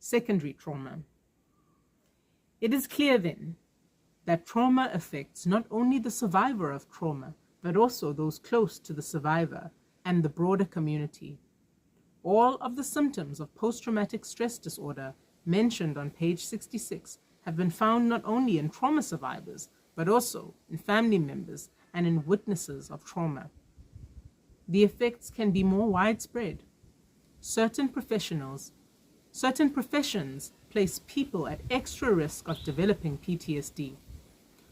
Secondary trauma. It is clear then that trauma affects not only the survivor of trauma, but also those close to the survivor and the broader community. All of the symptoms of post-traumatic stress disorder mentioned on page 66 have been found not only in trauma survivors, but also in family members and in witnesses of trauma. The effects can be more widespread. Certain professions place people at extra risk of developing PTSD.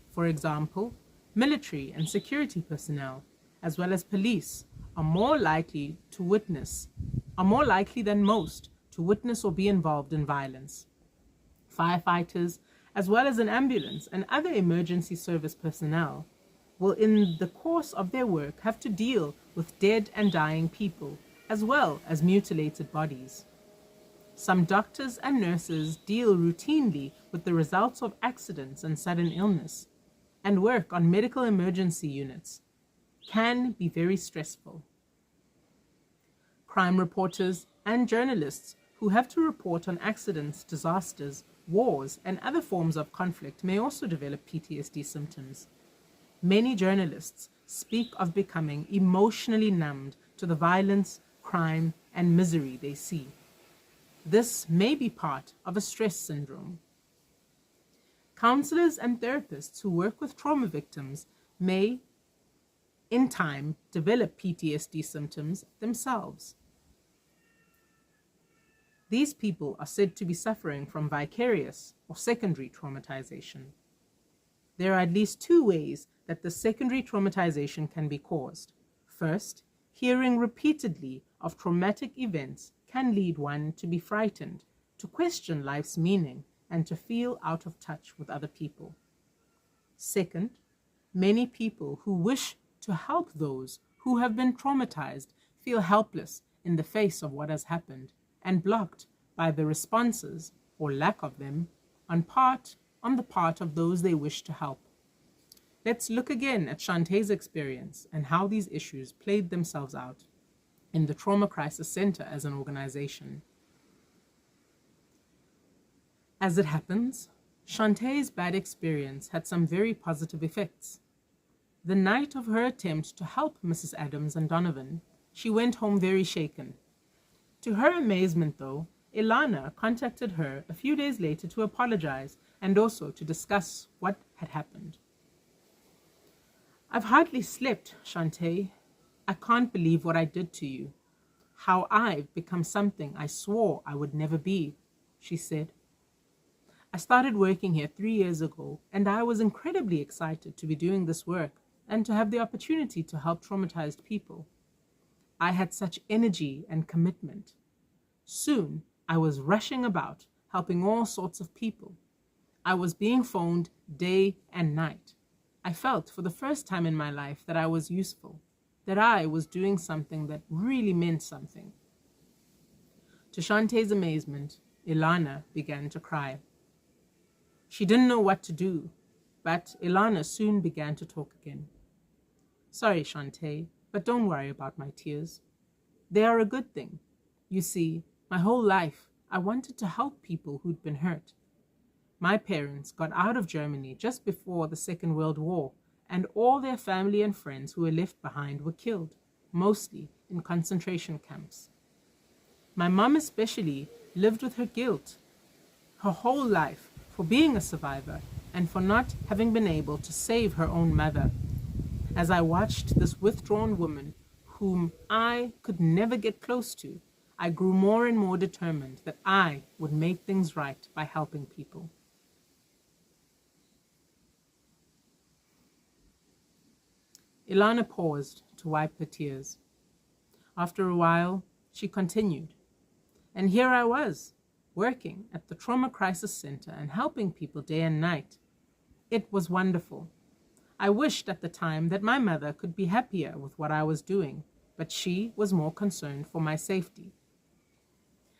For example, military and security personnel, as well as police, are more likely than most to witness or be involved in violence. Firefighters, as well as an ambulance and other emergency service personnel, will in the course of their work have to deal with dead and dying people, as well as mutilated bodies. Some doctors and nurses deal routinely with the results of accidents and sudden illness, and work on medical emergency units can be very stressful. Crime reporters and journalists who have to report on accidents, disasters, wars, and other forms of conflict may also develop PTSD symptoms. Many journalists speak of becoming emotionally numbed to the violence, crime, and misery they see. This may be part of a stress syndrome. Counselors and therapists who work with trauma victims may, in time, develop PTSD symptoms themselves. These people are said to be suffering from vicarious or secondary traumatization. There are at least two ways that the secondary traumatization can be caused. First, hearing repeatedly of traumatic events can lead one to be frightened, to question life's meaning, and to feel out of touch with other people. Second, many people who wish to help those who have been traumatized feel helpless in the face of what has happened and blocked by the responses, or lack of them, on the part of those they wish to help. Let's look again at Shantae's experience and how these issues played themselves out in the Trauma Crisis Center as an organization. As it happens, Shantae's bad experience had some very positive effects. The night of her attempt to help Mrs. Adams and Donovan, she went home very shaken. To her amazement, though, Ilana contacted her a few days later to apologize and also to discuss what had happened. "I've hardly slept, Shantae. I can't believe what I did to you. How I've become something I swore I would never be," she said. "I started working here 3 years ago, and I was incredibly excited to be doing this work and to have the opportunity to help traumatized people. I had such energy and commitment. Soon, I was rushing about, helping all sorts of people. I was being phoned day and night. I felt for the first time in my life that I was useful, that I was doing something that really meant something." To Shantae's amazement, Ilana began to cry. She didn't know what to do, but Ilana soon began to talk again. "Sorry, Shantae, but don't worry about my tears. They are a good thing. You see, my whole life, I wanted to help people who'd been hurt. My parents got out of Germany just before the Second World War, and all their family and friends who were left behind were killed, mostly in concentration camps. My mom especially lived with her guilt her whole life for being a survivor and for not having been able to save her own mother. As I watched this withdrawn woman whom I could never get close to, I grew more and more determined that I would make things right by helping people." Ilana paused to wipe her tears. After a while, she continued, "And here I was, working at the Trauma Crisis Center and helping people day and night. It was wonderful. I wished at the time that my mother could be happier with what I was doing, but she was more concerned for my safety.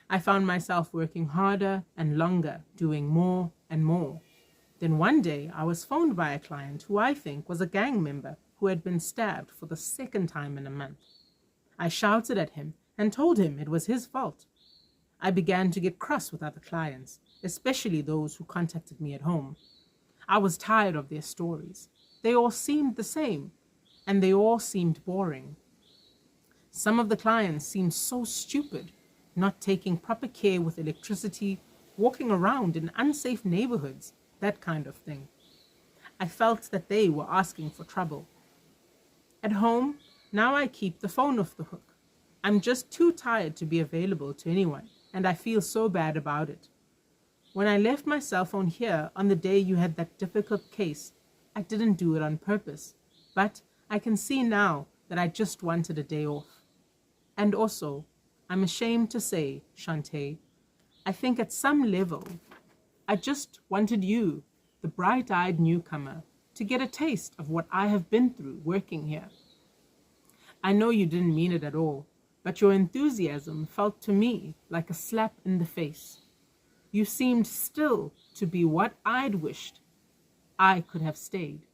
I found myself working harder and longer, doing more and more. Then one day I was phoned by a client who I think was a gang member who had been stabbed for the second time in a month. I shouted at him and told him it was his fault. I began to get cross with other clients, especially those who contacted me at home. I was tired of their stories. They all seemed the same, and they all seemed boring. Some of the clients seemed so stupid, not taking proper care with electricity, walking around in unsafe neighborhoods, that kind of thing. I felt that they were asking for trouble. At home, now I keep the phone off the hook. I'm just too tired to be available to anyone, and I feel so bad about it. When I left my cell phone here on the day you had that difficult case, I didn't do it on purpose, but I can see now that I just wanted a day off. And also, I'm ashamed to say, Shantae, I think at some level, I just wanted you, the bright-eyed newcomer, to get a taste of what I have been through working here. I know you didn't mean it at all, but your enthusiasm felt to me like a slap in the face. You seemed still to be what I'd wished I could have stayed,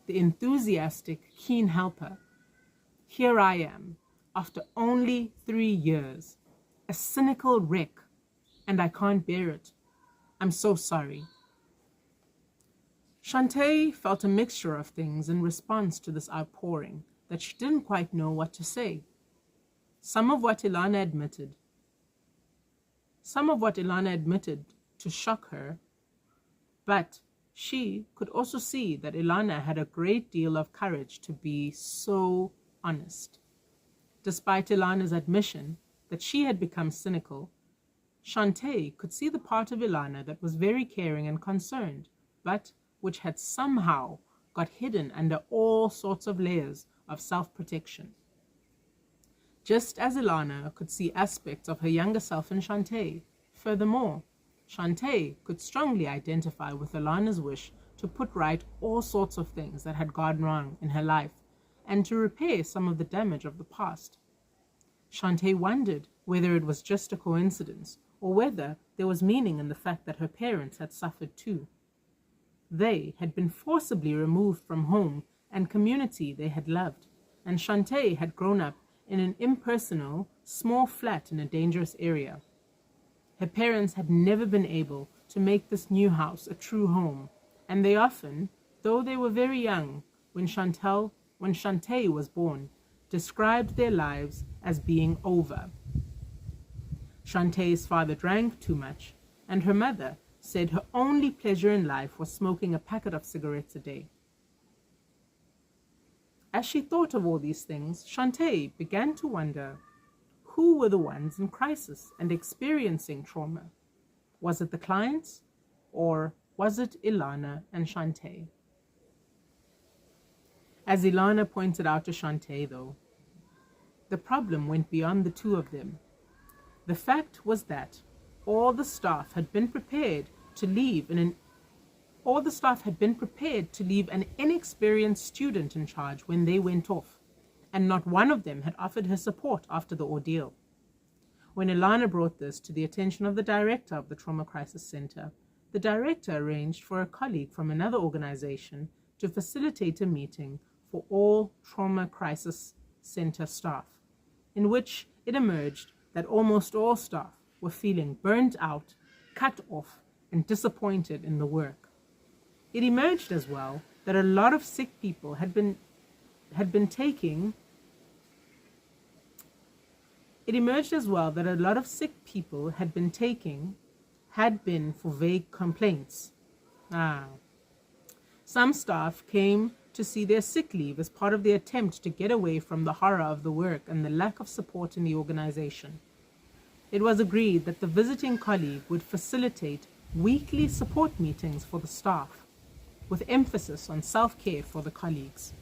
the enthusiastic, keen helper. Here I am, after only 3 years, a cynical wreck, and I can't bear it. I'm so sorry. Shantae felt a mixture of things in response to this outpouring that she didn't quite know what to say. Some of what Ilana admitted to shock her, but she could also see that Ilana had a great deal of courage to be so honest. Despite Ilana's admission that she had become cynical, Shantae could see the part of Ilana that was very caring and concerned, but which had somehow got hidden under all sorts of layers of self-protection. Just as Ilana could see aspects of her younger self in Shantae, furthermore, Shantae could strongly identify with Ilana's wish to put right all sorts of things that had gone wrong in her life and to repair some of the damage of the past. Shantae wondered whether it was just a coincidence or whether there was meaning in the fact that her parents had suffered too. They had been forcibly removed from home and community they had loved, and Shantae had grown up in an impersonal, small flat in a dangerous area. Her parents had never been able to make this new house a true home, and they often, though they were very young when Shantae was born, described their lives as being over. Shantae's father drank too much, and her mother said her only pleasure in life was smoking a packet of cigarettes a day. As she thought of all these things, Shantae began to wonder who were the ones in crisis and experiencing trauma. Was it the clients, or was it Ilana and Shantae? As Ilana pointed out to Shantae, though, the problem went beyond the two of them. The fact was that all the staff had been prepared to leave an inexperienced student in charge when they went off, and not one of them had offered her support after the ordeal. When Ilana brought this to the attention of the director of the Trauma Crisis Center, the director arranged for a colleague from another organization to facilitate a meeting for all Trauma Crisis Center staff, in which it emerged that almost all staff were feeling burnt out, cut off, and disappointed in the work. It emerged as well that a lot of sick people had been taking for vague complaints. Some staff came to see their sick leave as part of the attempt to get away from the horror of the work and the lack of support in the organization. It was agreed that the visiting colleague would facilitate weekly support meetings for the staff, with emphasis on self-care for the colleagues.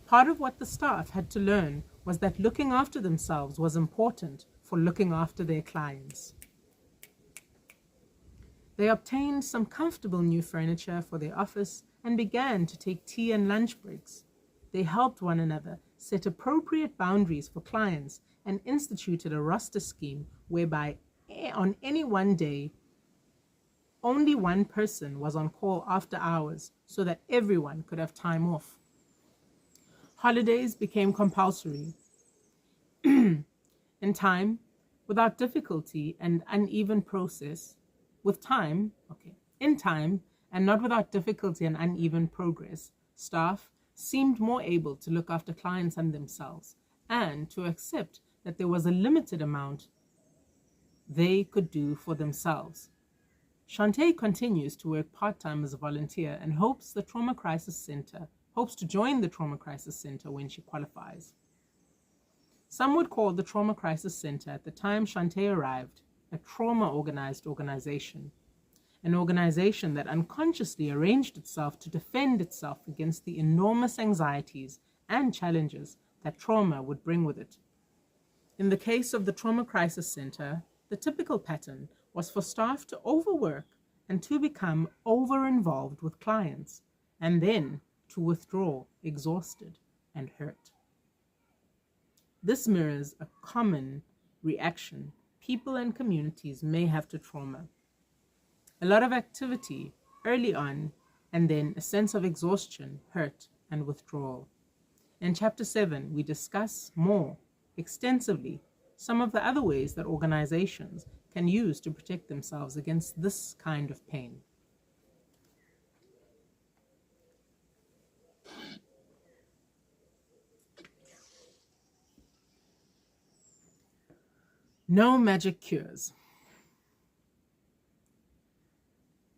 Part of what the staff had to learn was that looking after themselves was important for looking after their clients. They obtained some comfortable new furniture for their office and began to take tea and lunch breaks. They helped one another set appropriate boundaries for clients and instituted a roster scheme whereby on any one day, only one person was on call after hours so that everyone could have time off. Holidays became compulsory. In time, Without difficulty and uneven process, in time, and not without difficulty and uneven progress, staff seemed more able to look after clients and themselves, and to accept that there was a limited amount they could do for themselves. Shantae continues to work part-time as a volunteer and hopes to join the Trauma Crisis Center when she qualifies. Some would call the Trauma Crisis Center at the time Shantae arrived a trauma-organized organization, an organization that unconsciously arranged itself to defend itself against the enormous anxieties and challenges that trauma would bring with it. In the case of the Trauma Crisis Center, the typical pattern was for staff to overwork and to become over-involved with clients, and then to withdraw exhausted and hurt. This mirrors a common reaction people and communities may have to trauma. A lot of activity early on, and then a sense of exhaustion, hurt, and withdrawal. In Chapter 7, we discuss more extensively some of the other ways that organizations can use to protect themselves against this kind of pain. No magic cures.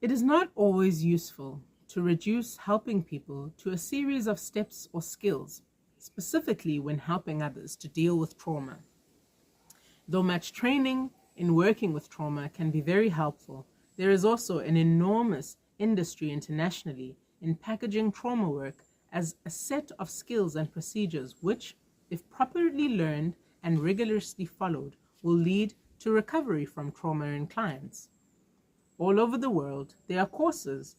It is not always useful to reduce helping people to a series of steps or skills, specifically when helping others to deal with trauma. Though much training in working with trauma can be very helpful, there is also an enormous industry internationally in packaging trauma work as a set of skills and procedures which, if properly learned and rigorously followed, will lead to recovery from trauma in clients. All over the world, there are courses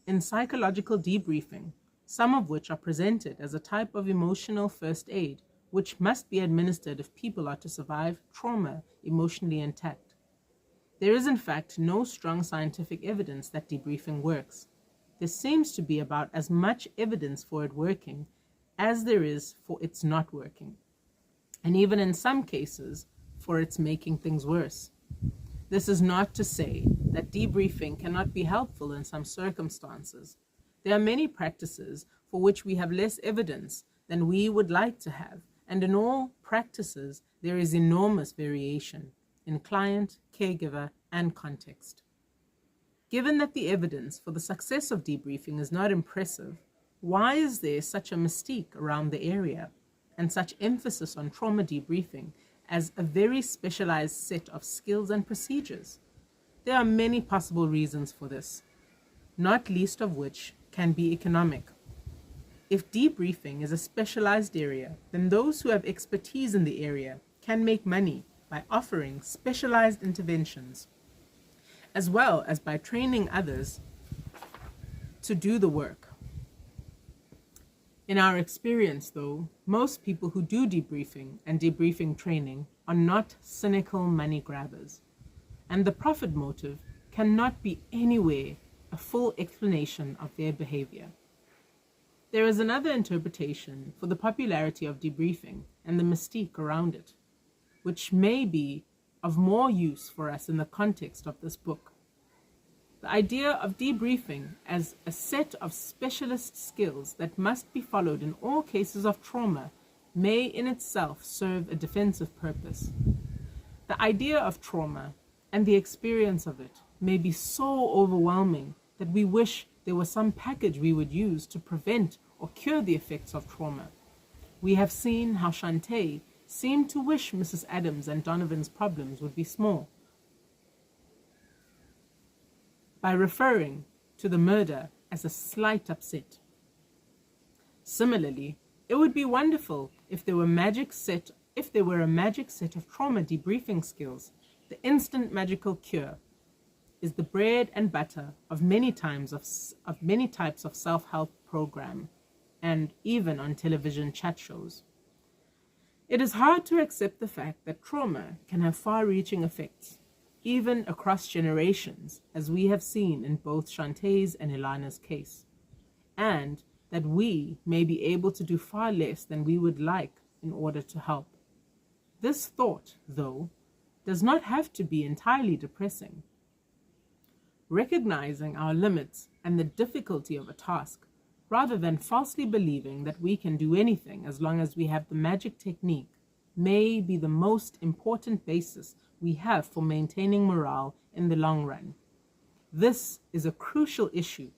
in psychological debriefing, some of which are presented as a type of emotional first aid, which must be administered if people are to survive trauma emotionally intact. There is in fact no strong scientific evidence that debriefing works. There seems to be about as much evidence for it working as there is for its not working, and even in some cases for its making things worse. This is not to say that debriefing cannot be helpful in some circumstances. There are many practices for which we have less evidence than we would like to have, and in all practices there is enormous variation in client, caregiver, and context. Given that the evidence for the success of debriefing is not impressive, why is there such a mystique around the area and such emphasis on trauma debriefing as a very specialized set of skills and procedures? There are many possible reasons for this, not least of which can be economic. If debriefing is a specialized area, then those who have expertise in the area can make money by offering specialized interventions, as well as by training others to do the work. In our experience, though, most people who do debriefing and debriefing training are not cynical money grabbers, and the profit motive cannot be anywhere a full explanation of their behavior. There is another interpretation for the popularity of debriefing and the mystique around it, which may be of more use for us in the context of this book. The idea of debriefing as a set of specialist skills that must be followed in all cases of trauma may in itself serve a defensive purpose. The idea of trauma and the experience of it may be so overwhelming that we wish there was some package we would use to prevent or cure the effects of trauma. We have seen how Shantae seemed to wish Mrs. Adams and Donovan's problems would be small, by referring to the murder as a slight upset. Similarly, it would be wonderful if there were a magic set of trauma debriefing skills. The instant magical cure is the bread and butter of many types of self-help program, and even on television chat shows. It is hard to accept the fact that trauma can have far-reaching effects, even across generations, as we have seen in both Shantae's and Ilana's case, and that we may be able to do far less than we would like in order to help. This thought, though, does not have to be entirely depressing. Recognizing our limits and the difficulty of a task, rather than falsely believing that we can do anything as long as we have the magic technique, may be the most important basis we have for maintaining morale in the long run. This is a crucial issue,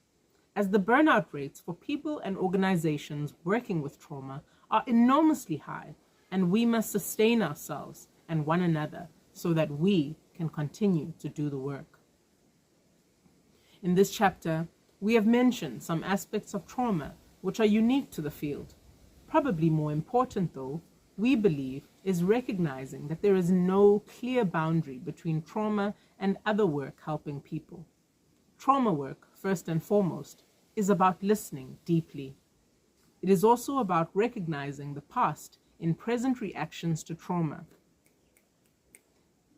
as the burnout rates for people and organizations working with trauma are enormously high, and we must sustain ourselves and one another so that we can continue to do the work. In this chapter, we have mentioned some aspects of trauma which are unique to the field. Probably more important, though, we believe, is recognizing that there is no clear boundary between trauma and other work helping people. Trauma work, first and foremost, is about listening deeply. It is also about recognizing the past in present reactions to trauma,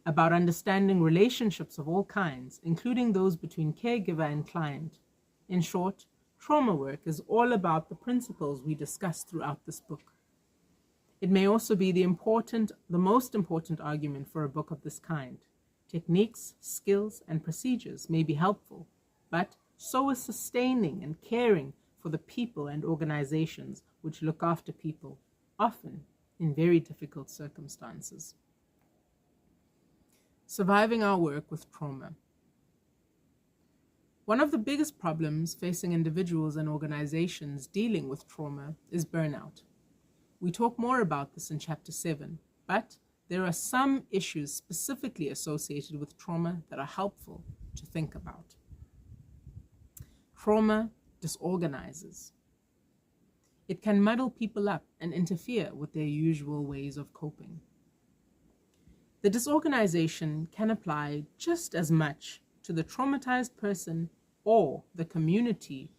about understanding relationships of all kinds, including those between caregiver and client. In short, trauma work is all about the principles we discuss throughout this book. It may also be the most important argument for a book of this kind. Techniques, skills, and procedures may be helpful, but so is sustaining and caring for the people and organizations which look after people, often in very difficult circumstances. Surviving our work with trauma. One of the biggest problems facing individuals and organizations dealing with trauma is burnout. We talk more about this in Chapter 7, but there are some issues specifically associated with trauma that are helpful to think about. Trauma disorganizes. It can muddle people up and interfere with their usual ways of coping. The disorganization can apply just as much to the traumatized person or the community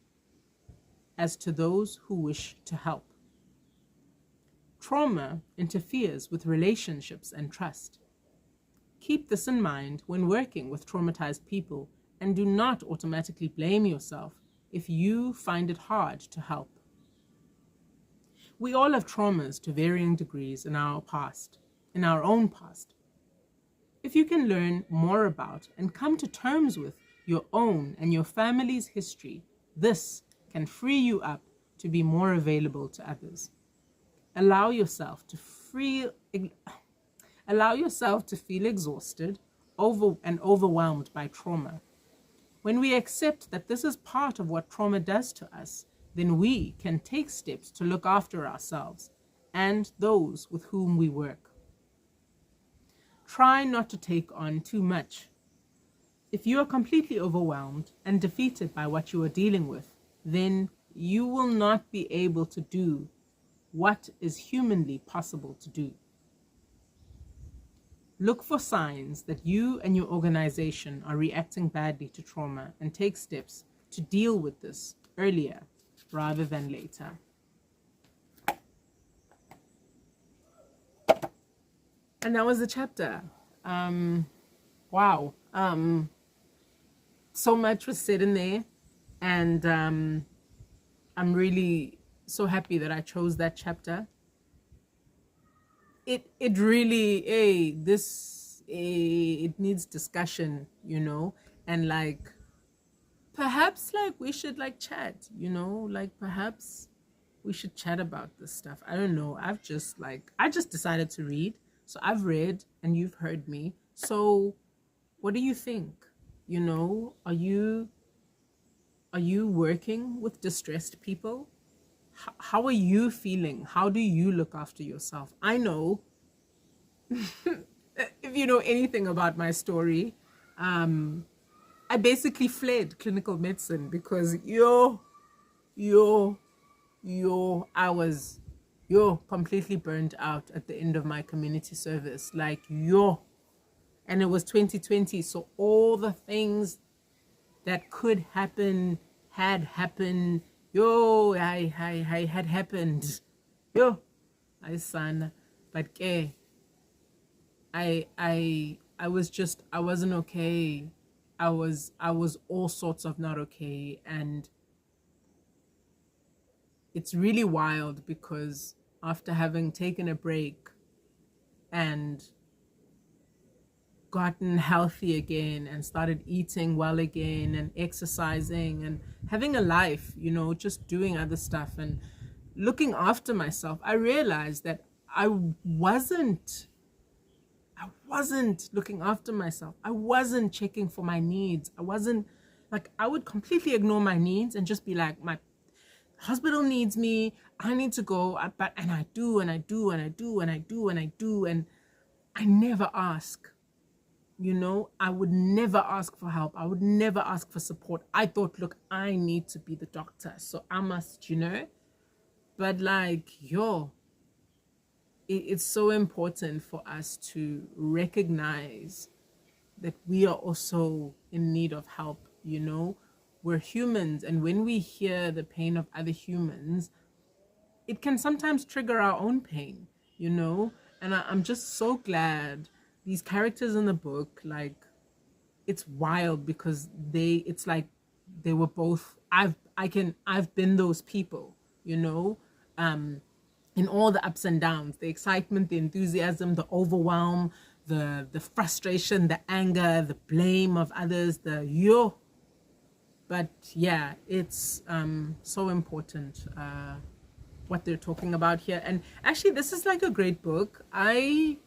as to those who wish to help. Trauma interferes with relationships and trust. Keep this in mind when working with traumatized people, and do not automatically blame yourself if you find it hard to help. We all have traumas to varying degrees in our own past. If you can learn more about and come to terms with your own and your family's history, this can free you up to be more available to others. Allow yourself to feel exhausted and overwhelmed by trauma. When we accept that this is part of what trauma does to us, then we can take steps to look after ourselves and those with whom we work. Try not to take on too much. If you are completely overwhelmed and defeated by what you are dealing with, then you will not be able to do what is humanly possible to do. Look for signs that you and your organization are reacting badly to trauma and take steps to deal with this earlier rather than later. And that was the chapter. Wow. So much was said in there, and I'm really so happy that I chose that chapter. It really, it needs discussion, and perhaps we should chat, perhaps we should chat about this stuff. I don't know. I just decided to read. So I've read and you've heard me. So what do you think? Are you working with distressed people? How are you feeling? How do you look after yourself? I know, if you know anything about my story, I basically fled clinical medicine because I was completely burnt out at the end of my community service. And it was 2020, so all the things that could happen had happened. I had happened. I son, but I wasn't okay. I was all sorts of not okay, and it's really wild because after having taken a break and gotten healthy again and started eating well again and exercising and having a life, you know, just doing other stuff and looking after myself, I realized that I wasn't looking after myself. I wasn't checking for my needs. I wasn't, like, I would completely ignore my needs and just be like, my hospital needs me, I need to go. And I do, and I do, and I do, and I do, and I do. And I never ask, you know, I would never ask for help. I would never ask for support. I thought, look, I need to be the doctor, so I must, you know. But like, it's so important for us to recognize that we are also in need of help, you know. We're humans, and when we hear the pain of other humans, it can sometimes trigger our own pain, you know. And I'm just so glad these characters in the book, like, it's wild because it's like they were both, I've been those people, you know, in all the ups and downs, the excitement, the enthusiasm, the overwhelm, the frustration, the anger, the blame of others, but yeah, it's so important what they're talking about here. And actually, this is like a great book. I'd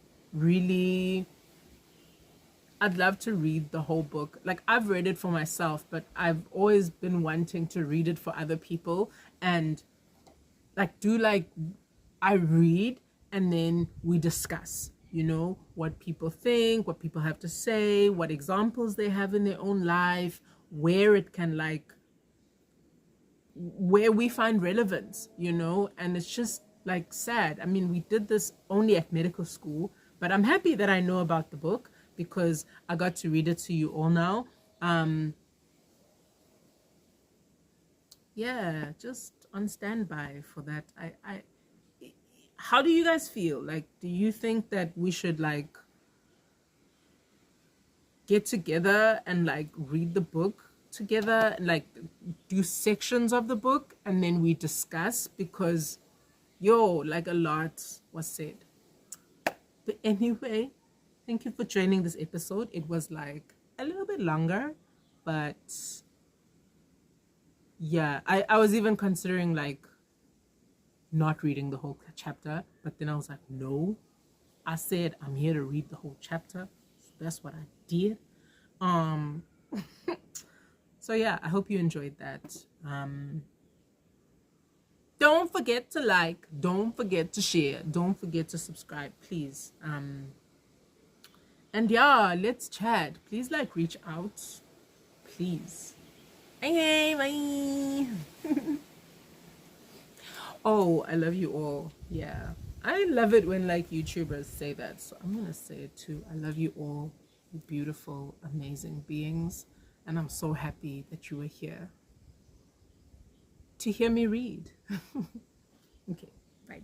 love to read the whole book. Like, I've read it for myself, but I've always been wanting to read it for other people and I read and then we discuss, you know, what people think, what people have to say, what examples they have in their own life, where it can, like, where we find relevance, you know. And it's just like sad. I mean, we did this only at medical school, but I'm happy that I know about the book because I got to read it to you all now. Yeah, just on standby for that. How do you guys feel? Like, do you think that we should, like, get together and, like, read the book together and, like, do sections of the book and then we discuss? Because like, a lot was said. But anyway, thank you for joining this episode. It was like a little bit longer, but yeah, I was even considering, like, not reading the whole chapter, but then I was like, no, I said I'm here to read the whole chapter, so that's what I did. So yeah, I hope you enjoyed that. Don't forget to like, don't forget to share, don't forget to subscribe, please. And yeah, let's chat. Please, like, reach out, please. Okay, bye. Oh, I love you all. Yeah, I love it when, like, YouTubers say that, so I'm gonna say it too. I love you all, you beautiful, amazing beings, and I'm so happy that you were here to hear me read. Okay, bye.